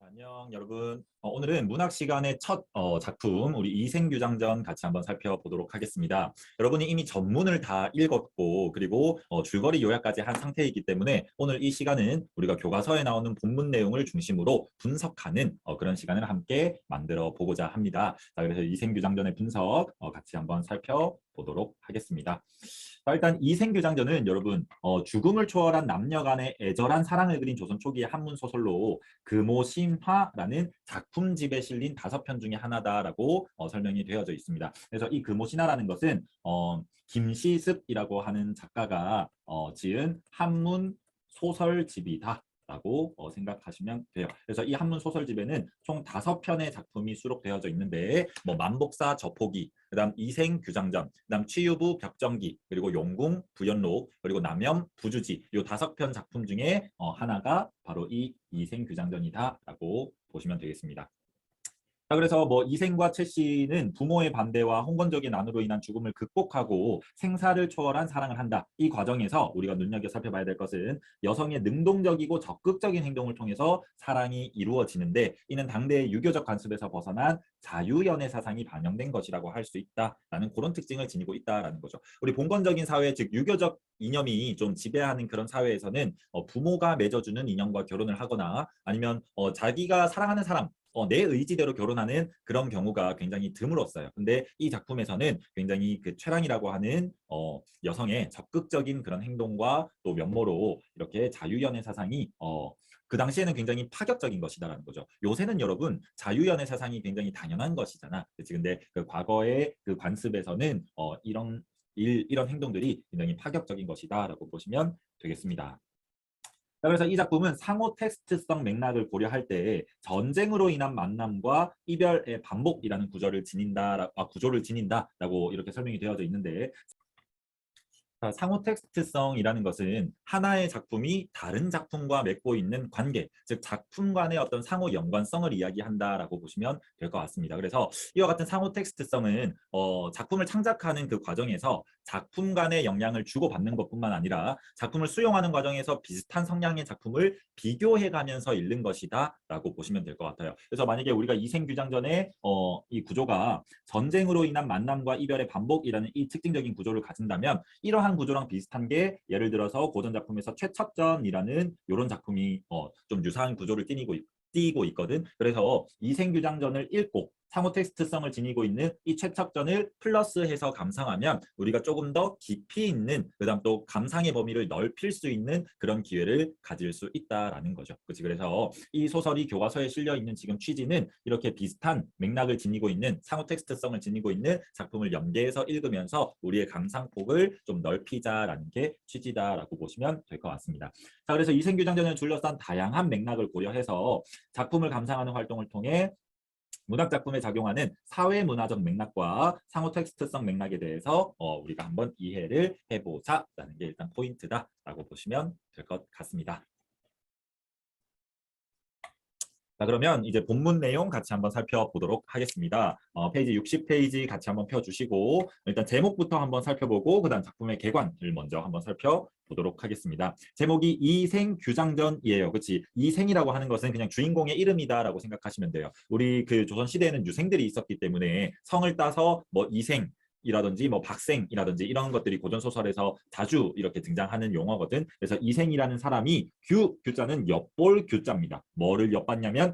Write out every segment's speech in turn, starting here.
안녕 여러분. 오늘은 문학 시간의 첫 작품 우리 이생규장전 같이 한번 살펴보도록 하겠습니다. 여러분이 이미 전문을 다 읽었고 그리고 줄거리 요약까지 한 상태이기 때문에 오늘 이 시간은 우리가 교과서에 나오는 본문 내용을 중심으로 분석하는 그런 시간을 함께 만들어 보고자 합니다. 자, 그래서 이생규장전의 분석 같이 한번 살펴보도록 하겠습니다. 자, 일단 이생규장전은 여러분 죽음을 초월한 남녀 간의 애절한 사랑을 그린 조선 초기의 한문 소설로 금오신화라는 작품집에 실린 5편 중에 하나다라고 설명이 되어져 있습니다. 그래서 이 금오신화라는 것은 김시습이라고 하는 작가가 지은 한문 소설집이다. 라고 생각하시면 돼요. 그래서 이 한문 소설집에는 총 5편의 작품이 수록되어져 있는데 뭐 만복사 저포기, 그다음 이생규장전, 그다음 취유부 벽정기, 그리고 용궁 부연록, 그리고 남염 부주지 이 5편 작품 중에 하나가 바로 이 이생규장전이다라고 보시면 되겠습니다. 자, 그래서 뭐 이생과 최 씨는 부모의 반대와 홍건적인 난으로 인한 죽음을 극복하고 생사를 초월한 사랑을 한다. 이 과정에서 우리가 눈여겨 살펴봐야 될 것은 여성의 능동적이고 적극적인 행동을 통해서 사랑이 이루어지는데 이는 당대의 유교적 관습에서 벗어난 자유연애 사상이 반영된 것이라고 할 수 있다라는 그런 특징을 지니고 있다라는 거죠. 우리 봉건적인 사회, 즉 유교적 이념이 좀 지배하는 그런 사회에서는 부모가 맺어주는 인연과 결혼을 하거나 아니면 자기가 사랑하는 사람 내 의지대로 결혼하는 그런 경우가 굉장히 드물었어요. 근데 이 작품에서는 굉장히 그 최랑이라고 하는 여성의 적극적인 그런 행동과 또 면모로 이렇게 자유연애 사상이 그 당시에는 굉장히 파격적인 것이다라는 거죠. 요새는 여러분 자유연애 사상이 굉장히 당연한 것이잖아. 그렇지? 근데 그 과거의 그 관습에서는 이런 행동들이 굉장히 파격적인 것이다라고 보시면 되겠습니다. 그래서 이 작품은 상호 텍스트성 맥락을 고려할 때 전쟁으로 인한 만남과 이별의 반복이라는 구조를 지닌다라고 이렇게 설명이 되어져 있는데 상호 텍스트성이라는 것은 하나의 작품이 다른 작품과 맺고 있는 관계, 즉 작품 간의 어떤 상호 연관성을 이야기한다라고 보시면 될 것 같습니다. 그래서 이와 같은 상호 텍스트성은 작품을 창작하는 그 과정에서 작품 간의 영향을 주고받는 것뿐만 아니라 작품을 수용하는 과정에서 비슷한 성향의 작품을 비교해가면서 읽는 것이다라고 보시면 될 것 같아요. 그래서 만약에 우리가 이생규장전의 이 구조가 전쟁으로 인한 만남과 이별의 반복이라는 이 특징적인 구조를 가진다면 이러한 구조랑 비슷한 게 예를 들어서 고전 작품에서 최척전이라는 이런 작품이 좀 유사한 구조를 띠고 있거든. 그래서 이생규장전을 읽고 상호 텍스트성을 지니고 있는 이 최척전을 플러스해서 감상하면 우리가 조금 더 깊이 있는 그다음 또 감상의 범위를 넓힐 수 있는 그런 기회를 가질 수 있다라는 거죠. 그렇지? 그래서 이 소설이 교과서에 실려 있는 지금 취지는 이렇게 비슷한 맥락을 지니고 있는 상호 텍스트성을 지니고 있는 작품을 연계해서 읽으면서 우리의 감상폭을 좀 넓히자라는 게 취지다라고 보시면 될 것 같습니다. 자, 그래서 이생규장전을 둘러싼 다양한 맥락을 고려해서 작품을 감상하는 활동을 통해 문학 작품에 작용하는 사회문화적 맥락과 상호 텍스트성 맥락에 대해서 우리가 한번 이해를 해보자라는 게 일단 포인트다라고 보시면 될 것 같습니다. 자, 그러면 이제 본문 내용 같이 한번 살펴보도록 하겠습니다. 페이지 60페이지 같이 한번 펴주시고 일단 제목부터 한번 살펴보고 그다음 작품의 개관을 먼저 한번 살펴보도록 하겠습니다. 제목이 이생규장전이에요. 그렇지? 이생이라고 하는 것은 그냥 주인공의 이름이다라고 생각하시면 돼요. 우리 그 조선시대에는 유생들이 있었기 때문에 성을 따서 뭐 이생 이라든지 뭐 박생이라든지 이런 것들이 고전 소설에서 자주 이렇게 등장하는 용어거든. 그래서 이생이라는 사람이 규자는 엿볼 규자입니다. 뭐를 엿봤냐면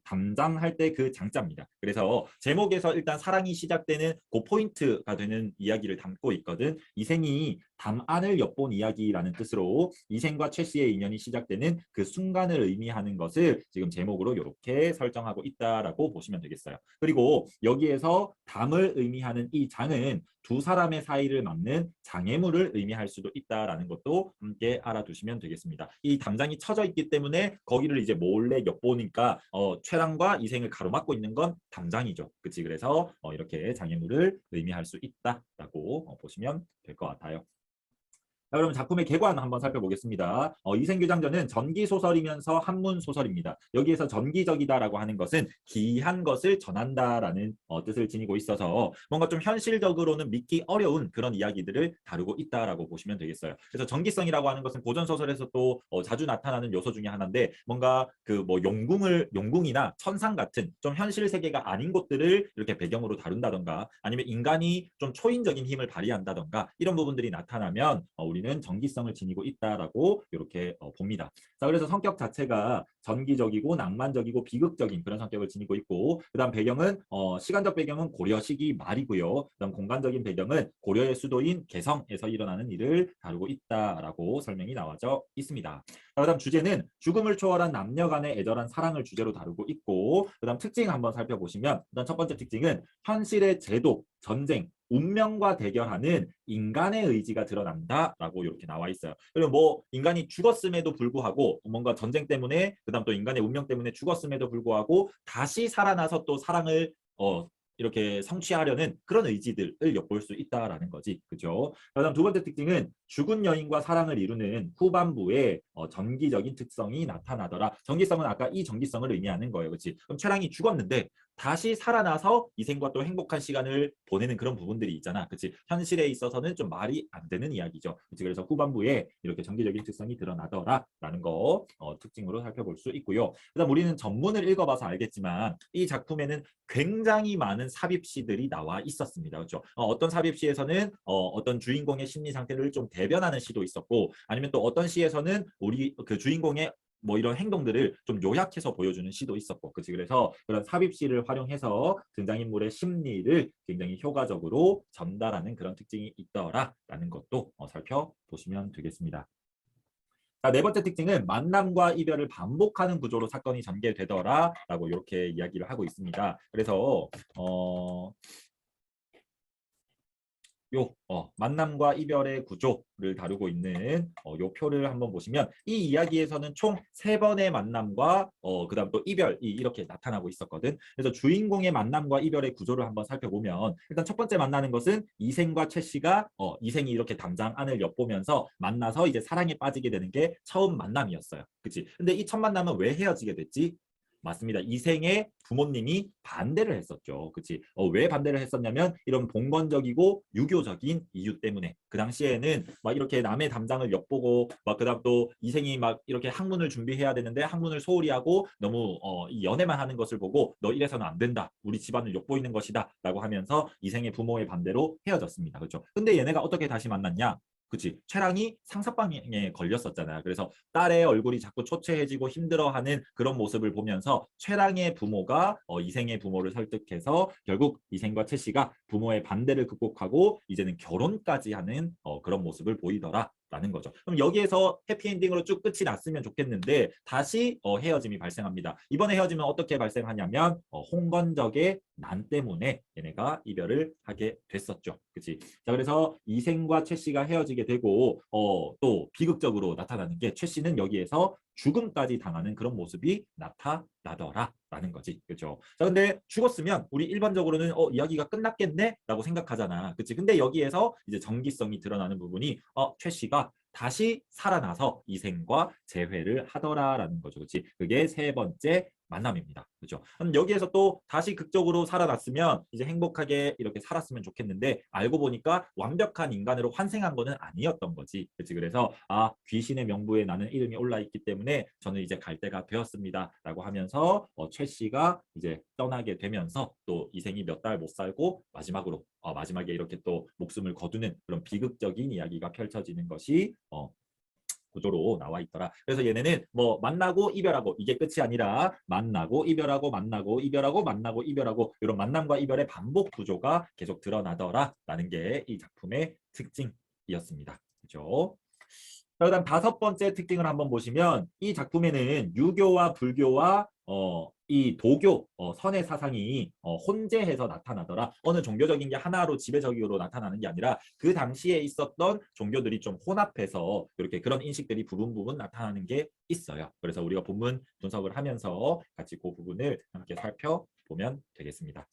담장할 때 그 장자입니다. 그래서 제목에서 일단 사랑이 시작되는 그 포인트가 되는 이야기를 담고 있거든. 이생이 담안을 엿본 이야기라는 뜻으로 이생과 최 씨의 인연이 시작되는 그 순간을 의미하는 것을 지금 제목으로 이렇게 설정하고 있다라고 보시면 되겠어요. 그리고 여기에서 담을 의미하는 이 장은 두 사람의 사이를 막는 장애물을 의미할 수도 있다라는 것도 함께 알아두시면 되겠습니다. 이 담장이 쳐져 있기 때문에 거기를 이제 몰래 엿보니까 최랑과 이생을 가로막고 있는 건 담장이죠. 그치? 그래서 이렇게 장애물을 의미할 수 있다라고 보시면 될 것 같아요. 자, 그럼 작품의 개관 한번 살펴보겠습니다. 이생규장전은 전기 소설이면서 한문 소설입니다. 여기에서 전기적이다라고 하는 것은 기이한 것을 전한다라는 뜻을 지니고 있어서 뭔가 좀 현실적으로는 믿기 어려운 그런 이야기들을 다루고 있다라고 보시면 되겠어요. 그래서 전기성이라고 하는 것은 고전 소설에서 또 자주 나타나는 요소 중에 하나인데 뭔가 그 뭐 용궁이나 천상 같은 좀 현실 세계가 아닌 곳들을 이렇게 배경으로 다룬다던가 아니면 인간이 좀 초인적인 힘을 발휘한다던가 이런 부분들이 나타나면 우리는 전기성을 지니고 있다라고 이렇게 봅니다. 자, 그래서 성격 자체가 전기적이고 낭만적이고 비극적인 그런 성격을 지니고 있고 그다음 배경은 시간적 배경은 고려 시기 말이고요. 그다음 공간적인 배경은 고려의 수도인 개성에서 일어나는 일을 다루고 있다라고 설명이 나와져 있습니다. 자, 그다음 주제는 죽음을 초월한 남녀 간의 애절한 사랑을 주제로 다루고 있고 그다음 특징 한번 살펴보시면 일단 첫 번째 특징은 현실의 제도, 전쟁, 운명과 대결하는 인간의 의지가 드러난다라고 이렇게 나와 있어요. 그리고 뭐 인간이 죽었음에도 불구하고 뭔가 전쟁 때문에 그다음 또 인간의 운명 때문에 죽었음에도 불구하고 다시 살아나서 또 사랑을 이렇게 성취하려는 그런 의지들을 엿볼 수 있다라는 거지. 그죠? 그다음 두 번째 특징은 죽은 여인과 사랑을 이루는 후반부에 전기적인 특성이 나타나더라. 전기성은 아까 이 전기성을 의미하는 거예요. 그렇지? 그럼 최랑이 죽었는데 다시 살아나서 이생과 또 행복한 시간을 보내는 그런 부분들이 있잖아. 그렇지? 현실에 있어서는 좀 말이 안 되는 이야기죠. 그렇지? 그래서 후반부에 이렇게 전기적인 특성이 드러나더라라는 거 특징으로 살펴볼 수 있고요. 그다음 우리는 전문을 읽어봐서 알겠지만 이 작품에는 굉장히 많은 삽입시들이 나와 있었습니다. 그렇죠? 어떤 삽입시에서는 어떤 주인공의 심리 상태를 좀 대변하는 시도 있었고 아니면 또 어떤 시에서는 우리 그 주인공의 뭐 이런 행동들을 좀 요약해서 보여주는 시도 있었고 그치 그래서 그런 삽입시를 활용해서 등장인물의 심리를 굉장히 효과적으로 전달하는 그런 특징이 있더라라는 것도 살펴보시면 되겠습니다. 자, 네 번째 특징은 만남과 이별을 반복하는 구조로 사건이 전개되더라라고 이렇게 이야기를 하고 있습니다. 그래서 만남과 이별의 구조를 다루고 있는 요 표를 한번 보시면 이 이야기에서는 총 3번의 만남과 그다음 또 이별이 이렇게 나타나고 있었거든. 그래서 주인공의 만남과 이별의 구조를 한번 살펴보면 일단 첫 번째 만나는 것은 이생과 최 씨가 이생이 이렇게 담장 안을 엿보면서 만나서 이제 사랑에 빠지게 되는 게 처음 만남이었어요. 그치? 근데 이 첫 만남은 왜 헤어지게 됐지? 맞습니다. 이생의 부모님이 반대를 했었죠. 그치? 왜 반대를 했었냐면 이런 봉건적이고 유교적인 이유 때문에 그 당시에는 막 이렇게 남의 담장을 엿보고 막 그다음 또 이생이 막 이렇게 학문을 준비해야 되는데 학문을 소홀히 하고 너무 이 연애만 하는 것을 보고 너 이래서는 안 된다. 우리 집안을 엿보이는 것이다. 라고 하면서 이생의 부모의 반대로 헤어졌습니다. 그렇죠? 근데 얘네가 어떻게 다시 만났냐? 그치. 최랑이 상사방에 걸렸었잖아요. 그래서 딸의 얼굴이 자꾸 초췌해지고 힘들어하는 그런 모습을 보면서 최랑의 부모가 이생의 부모를 설득해서 결국 이생과 최 씨가 부모의 반대를 극복하고 이제는 결혼까지 하는 그런 모습을 보이더라. 라는 거죠. 그럼 여기에서 해피엔딩으로 쭉 끝이 났으면 좋겠는데 다시 헤어짐이 발생합니다. 이번에 헤어짐은 어떻게 발생하냐면 홍건적의 난 때문에 얘네가 이별을 하게 됐었죠. 그치? 자, 그래서 이생과 최 씨가 헤어지게 되고 또 비극적으로 나타나는 게 최 씨는 여기에서 죽음까지 당하는 그런 모습이 나타나더라라는 거지. 그렇죠? 자, 근데 죽었으면 우리 일반적으로는 이야기가 끝났겠네? 라고 생각하잖아. 그치? 근데 여기에서 이제 정기성이 드러나는 부분이 최 씨가 다시 살아나서 이생과 재회를 하더라라는 거죠. 그렇지? 그게 세 번째 만남입니다. 그렇죠? 그럼 여기에서 또 다시 극적으로 살아났으면 이제 행복하게 이렇게 살았으면 좋겠는데 알고 보니까 완벽한 인간으로 환생한 거는 아니었던 거지. 그렇지? 그래서 귀신의 명부에 나는 이름이 올라 있기 때문에 저는 이제 갈 때가 되었습니다. 라고 하면서 최 씨가 이제 떠나게 되면서 또 이생이 몇 달 못 살고 마지막으로 마지막에 이렇게 또 목숨을 거두는 그런 비극적인 이야기가 펼쳐지는 것이 구조로 나와 있더라. 그래서 얘네는 뭐 만나고 이별하고 이게 끝이 아니라 만나고 이별하고 만나고 이별하고 만나고 이별하고 이런 만남과 이별의 반복 구조가 계속 드러나더라라는 게 이 작품의 특징이었습니다. 그렇죠? 그다음 다섯 번째 특징을 한번 보시면 이 작품에는 유교와 불교와 이 도교 선의 사상이 혼재해서 나타나더라. 어느 종교적인 게 하나로 지배적으로 나타나는 게 아니라 그 당시에 있었던 종교들이 좀 혼합해서 이렇게 그런 인식들이 부분 나타나는 게 있어요. 그래서 우리가 본문 분석을 하면서 같이 그 부분을 함께 살펴보면 되겠습니다.